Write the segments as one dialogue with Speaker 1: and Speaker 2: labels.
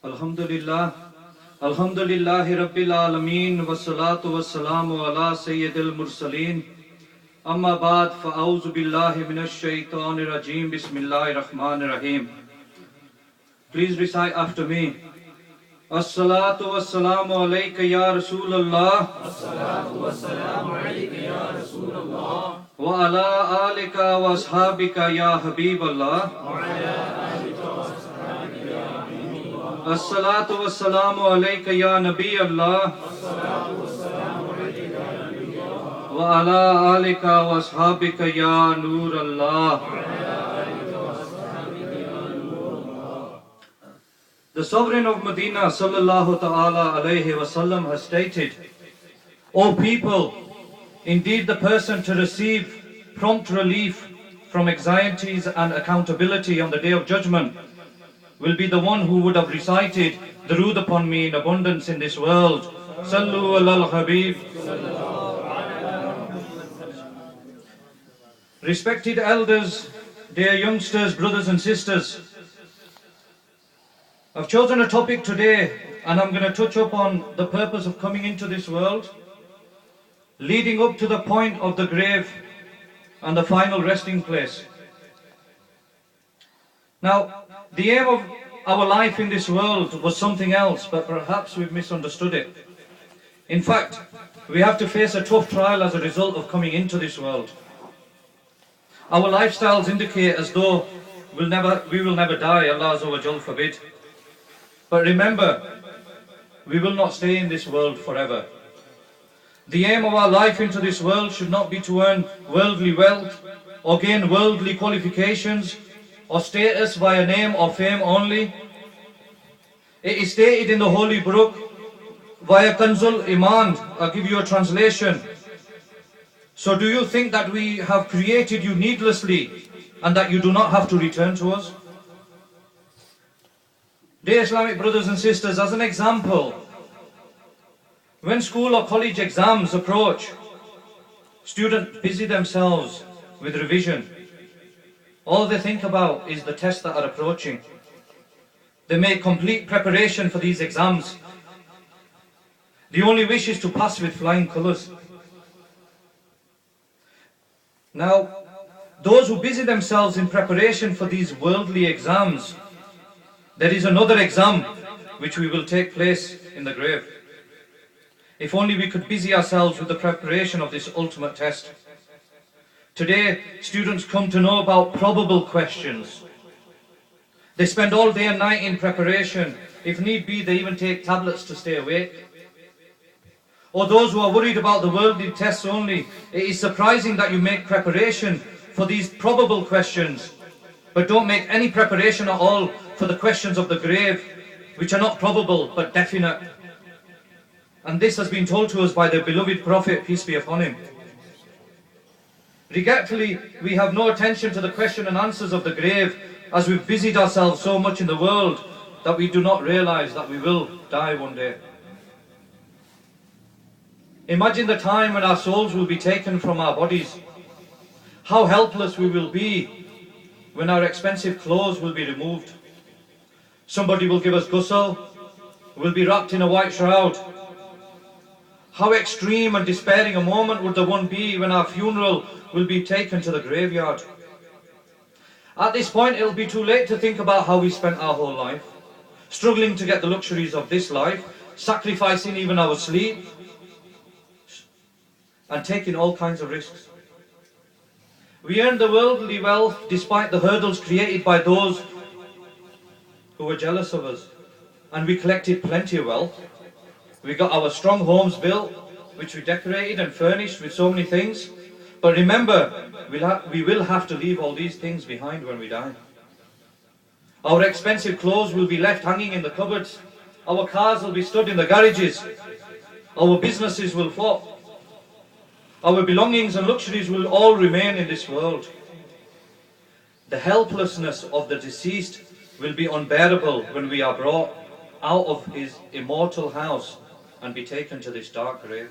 Speaker 1: Alhamdulillah, Alhamdulillahi Rabbil Alameen, wassalatu wassalamu ala Sayyidil Mursaleen. Amma ba'd, fa'auzu billahi minash shaitanir rajeem, bismillahir rahmanir rahim. Please recite after me. As-salatu wassalamu alayka ya Rasulallah.
Speaker 2: As-salatu wassalamu alayka ya Rasulallah.
Speaker 1: Wa ala alika wa ashabika ya Habiballah.
Speaker 2: Wa ala alika wa ashabika ya Habiballah.
Speaker 1: As-salatu wassalamu alayka ya Nabi Allah.
Speaker 2: As-salatu wassalamu alayka ya Nabi Allah.
Speaker 1: Wa ala alika wa ashabika ya Nur Allah.
Speaker 2: Wa ala alika wa ashabika ya Nur Allah.
Speaker 1: The Sovereign of Medina sallallahu ta'ala alayhi wasallam has stated, O people, indeed the person to receive prompt relief from anxieties and accountability on the Day of Judgment will be the one who would have recited Durood upon me in abundance in this world. Sallu ala al-Habib. Respected elders, dear youngsters, brothers and sisters, I've chosen a topic today and I'm going to touch up on the purpose of coming into this world, leading up to the point of the grave and the final resting place. Now, the aim of our life in this world was something else, but perhaps we've misunderstood it. In fact, we have to face a tough trial as a result of coming into this world. Our lifestyles indicate as though we will never die, Allah Azza wa Jal forbid. But remember, we will not stay in this world forever. The aim of our life into this world should not be to earn worldly wealth or gain worldly qualifications or status via name or fame only. It is stated in the Holy Book via Kanzul Iman. I'll give you a translation. So do you think that we have created you needlessly and that you do not have to return to us? Dear Islamic brothers and sisters, as an example, when school or college exams approach, students busy themselves with revision. All they think about is the tests that are approaching. They make complete preparation for these exams. The only wish is to pass with flying colours. Now, those who busy themselves in preparation for these worldly exams, there is another exam which will take place in the grave. If only we could busy ourselves with the preparation of this ultimate test. Today, students come to know about probable questions. They spend all day and night in preparation. If need be, they even take tablets to stay awake. Or those who are worried about the worldly tests only, it is surprising that you make preparation for these probable questions, but don't make any preparation at all for the questions of the grave, which are not probable but definite. And this has been told to us by the beloved Prophet, peace be upon him. Regretfully, we have no attention to the question and answers of the grave, as we've busied ourselves so much in the world that we do not realize that we will die one day. Imagine the time when our souls will be taken from our bodies. How helpless we will be when our expensive clothes will be removed. Somebody will give us ghusl, we'll be wrapped in a white shroud. How extreme and despairing a moment would the one be when our funeral will be taken to the graveyard. At this point, it'll be too late to think about how we spent our whole life, struggling to get the luxuries of this life, sacrificing even our sleep, and taking all kinds of risks. We earned the worldly wealth despite the hurdles created by those who were jealous of us, and we collected plenty of wealth. We got our strong homes built, which we decorated and furnished with so many things. But remember, we will have to leave all these things behind when we die. Our expensive clothes will be left hanging in the cupboards. Our cars will be stood in the garages. Our businesses will flop. Our belongings and luxuries will all remain in this world. The helplessness of the deceased will be unbearable when we are brought out of his immortal house and be taken to this dark grave.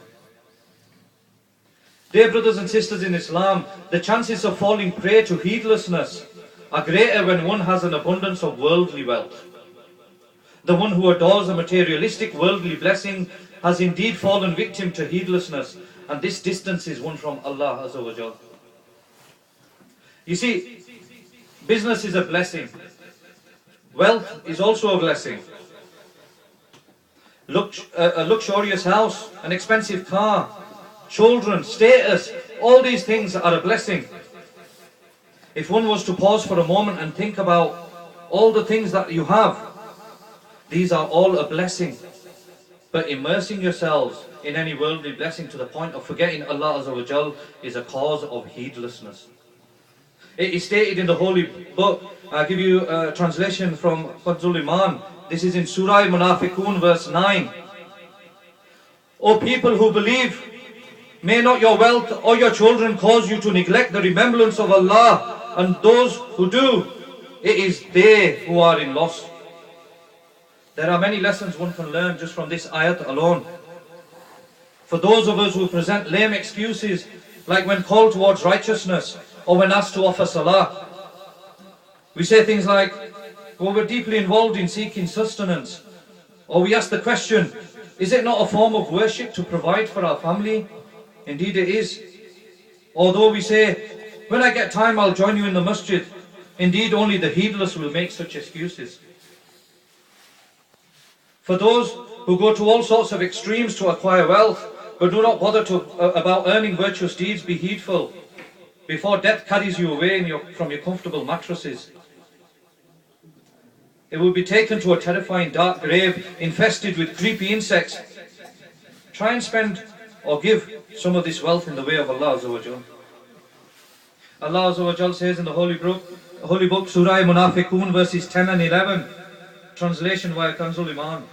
Speaker 1: Dear brothers and sisters in Islam, the chances of falling prey to heedlessness are greater when one has an abundance of worldly wealth. The one who adores a materialistic worldly blessing has indeed fallen victim to heedlessness, and this distance is one from Allah Azza wa Jal. You see, business is a blessing. Wealth is also a blessing. A luxurious house, an expensive car, children, status, all these things are a blessing. If one was to pause for a moment and think about all the things that you have, these are all a blessing. But immersing yourselves in any worldly blessing to the point of forgetting Allah Azza wa Jal is a cause of heedlessness. It is stated in the Holy Book, I'll give you a translation from Fadzul Iman. This is in Surah Munafiqun verse 9. O people who believe, may not your wealth or your children cause you to neglect the remembrance of Allah, and those who do, it is they who are in loss. There are many lessons one can learn just from this ayat alone. For those of us who present lame excuses, like when called towards righteousness or when asked to offer salah, we say things like, well, we're deeply involved in seeking sustenance. Or we ask the question, is it not a form of worship to provide for our family? Indeed it is. Although we say, when I get time I'll join you in the masjid. Indeed only the heedless will make such excuses. For those who go to all sorts of extremes to acquire wealth, but do not bother about earning virtuous deeds, be heedful, before death carries you away from your comfortable mattresses. It will be taken to a terrifying dark grave infested with creepy insects. Try and spend or give some of this wealth in the way of Allah Azza wa Jal. Allah Azza wa Jal says in the Holy Book, Surah Munafiqun verses 10 and 11, translation via Kanzul Iman.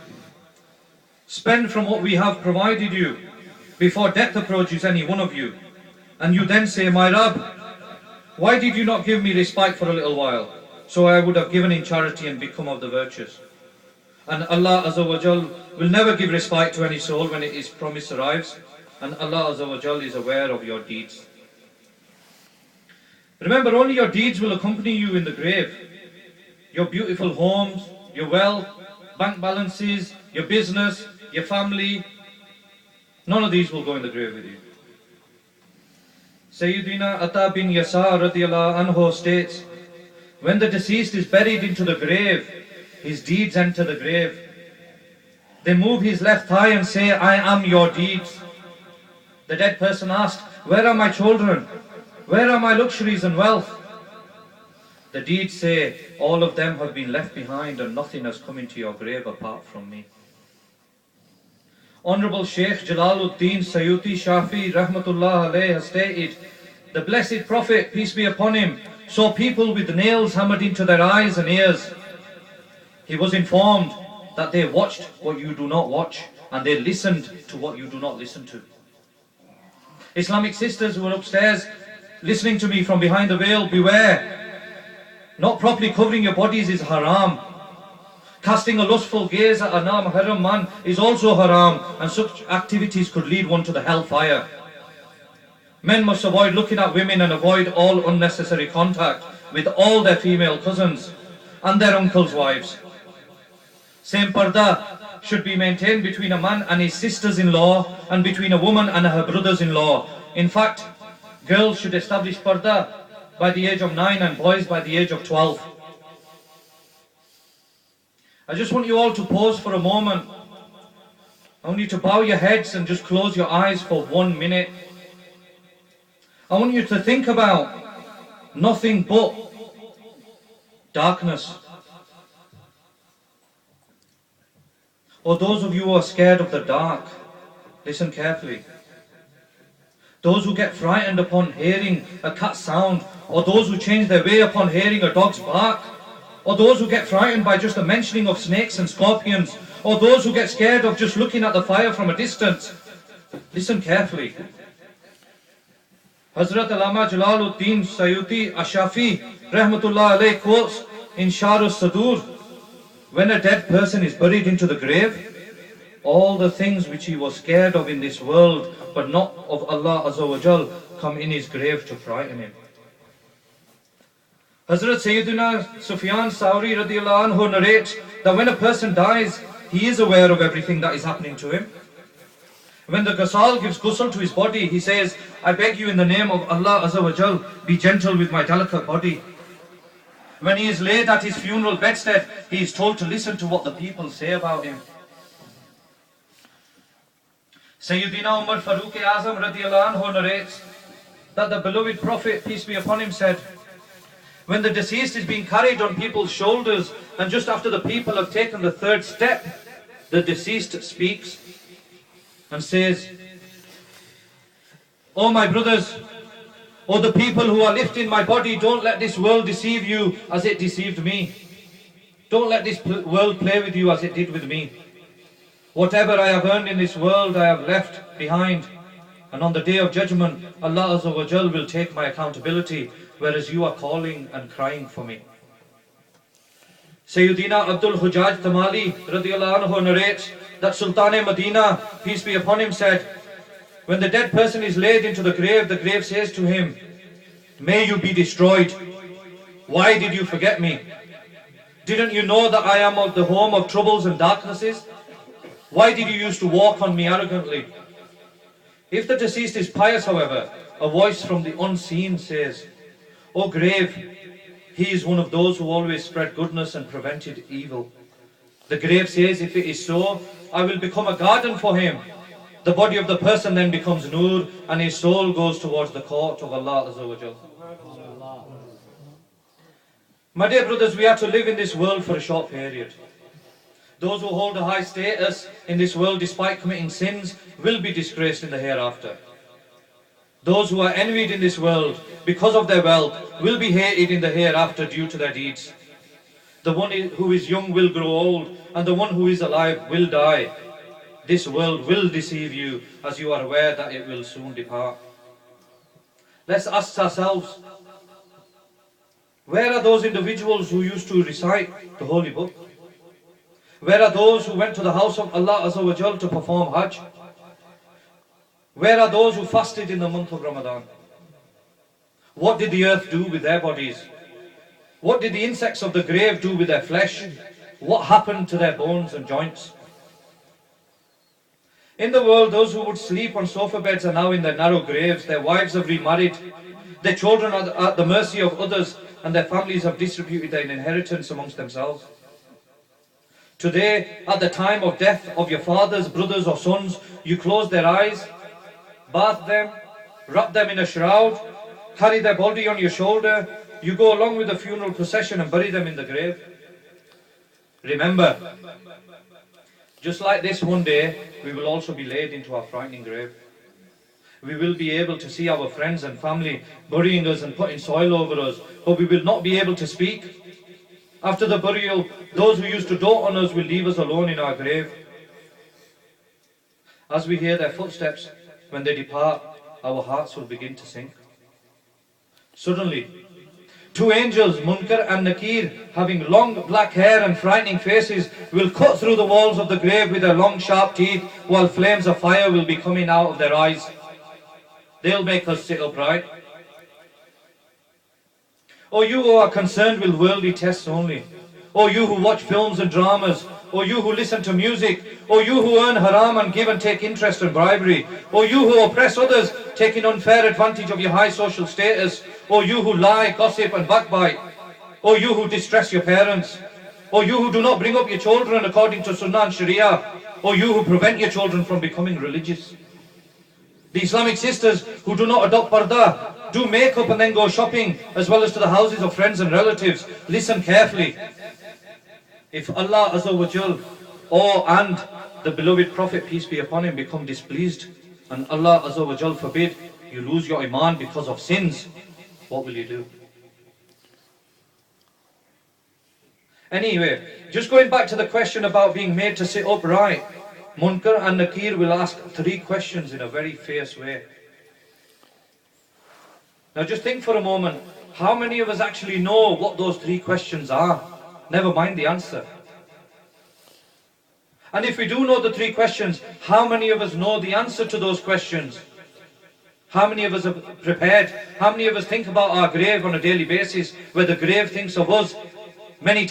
Speaker 1: Spend from what we have provided you before death approaches any one of you, and you then say, my Rabb, why did you not give me respite for a little while, so I would have given in charity and become of the virtuous? And Allah Azza wa Jal will never give respite to any soul when its promise arrives, and Allah Azza wa Jal is aware of your deeds. Remember, only your deeds will accompany you in the grave. Your beautiful homes, your wealth, bank balances, your business, your family, none of these will go in the grave with you. Sayyidina Atta bin Yasar radiallahu anhu states, when the deceased is buried into the grave, his deeds enter the grave. They move his left thigh and say, I am your deeds. The dead person asked, where are my children? Where are my luxuries and wealth? The deeds say, all of them have been left behind and nothing has come into your grave apart from me. Honorable Sheikh Jalaluddin Sayyuti Shafi Rahmatullah Alayh has stated, the Blessed Prophet, peace be upon him, saw people with nails hammered into their eyes and ears. He was informed that they watched what you do not watch, and they listened to what you do not listen to. Islamic sisters who are upstairs listening to me from behind the veil, beware. Not properly covering your bodies is haram. Casting a lustful gaze at a non-mahram man is also haram, and such activities could lead one to the hellfire. Men must avoid looking at women and avoid all unnecessary contact with all their female cousins and their uncles' wives. Same parda should be maintained between a man and his sisters-in-law and between a woman and her brothers-in-law. In fact, girls should establish parda by the age of 9 and boys by the age of 12. I just want you all to pause for a moment. I want you to bow your heads and just close your eyes for 1 minute. I want you to think about nothing but darkness. Or those of you who are scared of the dark, listen carefully. Those who get frightened upon hearing a cat's sound, or those who change their way upon hearing a dog's bark, or those who get frightened by just the mentioning of snakes and scorpions, or those who get scared of just looking at the fire from a distance. Listen carefully. Hazrat Allama Jalaluddin Sayyuti Ashafi Rahmatullah Alayh quotes in Sharh Sadur, when a dead person is buried into the grave, all the things which he was scared of in this world, but not of Allah Azza wa Jal, come in his grave to frighten him. Hazrat Sayyidina Sufyan Sawri radiallahu anhu narrates that when a person dies, he is aware of everything that is happening to him. When the ghusl gives ghusl to his body, he says, I beg you in the name of Allah Azza wa Jal, be gentle with my delicate body. When he is laid at his funeral bedstead, he is told to listen to what the people say about him. Sayyidina Umar Farooq Azam radiallahu anhu narrates that the beloved Prophet, peace be upon him, said, when the deceased is being carried on people's shoulders, and just after the people have taken the third step, the deceased speaks and says, "O my brothers, O the people who are lifting my body, don't let this world deceive you as it deceived me. Don't let this world play with you as it did with me. Whatever I have earned in this world, I have left behind. And on the day of judgment, Allah Azza wa Jal will take my accountability, whereas you are calling and crying for me." Sayyidina Abdul Hujjaj Tamali radiallahu anhu narrates that Sultan Medina, peace be upon him, said, when the dead person is laid into the grave says to him, "May you be destroyed. Why did you forget me? Didn't you know that I am of the home of troubles and darknesses? Why did you used to walk on me arrogantly?" If the deceased is pious, however, a voice from the unseen says, "O grave, he is one of those who always spread goodness and prevented evil." The grave says, "If it is so, I will become a garden for him." The body of the person then becomes nur, and his soul goes towards the court of Allah Azza wa Jal. My dear brothers, we are to live in this world for a short period. Those who hold a high status in this world despite committing sins will be disgraced in the hereafter. Those who are envied in this world because of their wealth will be hated in the hereafter due to their deeds. The one who is young will grow old, and the one who is alive will die. This world will deceive you, as you are aware that it will soon depart. Let's ask ourselves, where are those individuals who used to recite the holy book? Where are those who went to the house of Allah Azza wa Jal to perform Hajj? Where are those who fasted in the month of Ramadan? What did the earth do with their bodies? What did the insects of the grave do with their flesh? What happened to their bones and joints? In the world, those who would sleep on sofa beds are now in their narrow graves. Their wives have remarried. Their children are at the mercy of others, and their families have distributed their inheritance amongst themselves. Today, at the time of death of your fathers, brothers or sons, you close their eyes, bath them, wrap them in a shroud, carry their body on your shoulder, you go along with the funeral procession and bury them in the grave. Remember, just like this, one day, we will also be laid into our frightening grave. We will be able to see our friends and family burying us and putting soil over us, but we will not be able to speak. After the burial, those who used to dote on us will leave us alone in our grave. As we hear their footsteps, when they depart, our hearts will begin to sink. Suddenly, two angels, Munkar and Nakir, having long black hair and frightening faces, will cut through the walls of the grave with their long sharp teeth, while flames of fire will be coming out of their eyes. They'll make us sit upright. O you who are concerned with worldly tests only, O you who watch films and dramas, O you who listen to music, O you who earn haram and give and take interest and bribery, O you who oppress others, taking unfair advantage of your high social status, O you who lie, gossip and backbite, O you who distress your parents, O you who do not bring up your children according to Sunnah and Sharia, O you who prevent your children from becoming religious. The Islamic sisters who do not adopt parda, do makeup and then go shopping, as well as to the houses of friends and relatives, listen carefully. If Allah Azza wa Jal and the beloved Prophet, peace be upon him, become displeased, and Allah Azza wa Jal forbid you lose your iman because of sins, what will you do? Anyway, just going back to the question about being made to sit upright, Munkar and Nakir will ask 3 questions in a very fierce way. Now just think for a moment, how many of us actually know what those 3 questions are? Never mind the answer. And if we do know the 3 questions, how many of us know the answer to those questions? How many of us are prepared? How many of us think about our grave on a daily basis, where the grave thinks of us many times?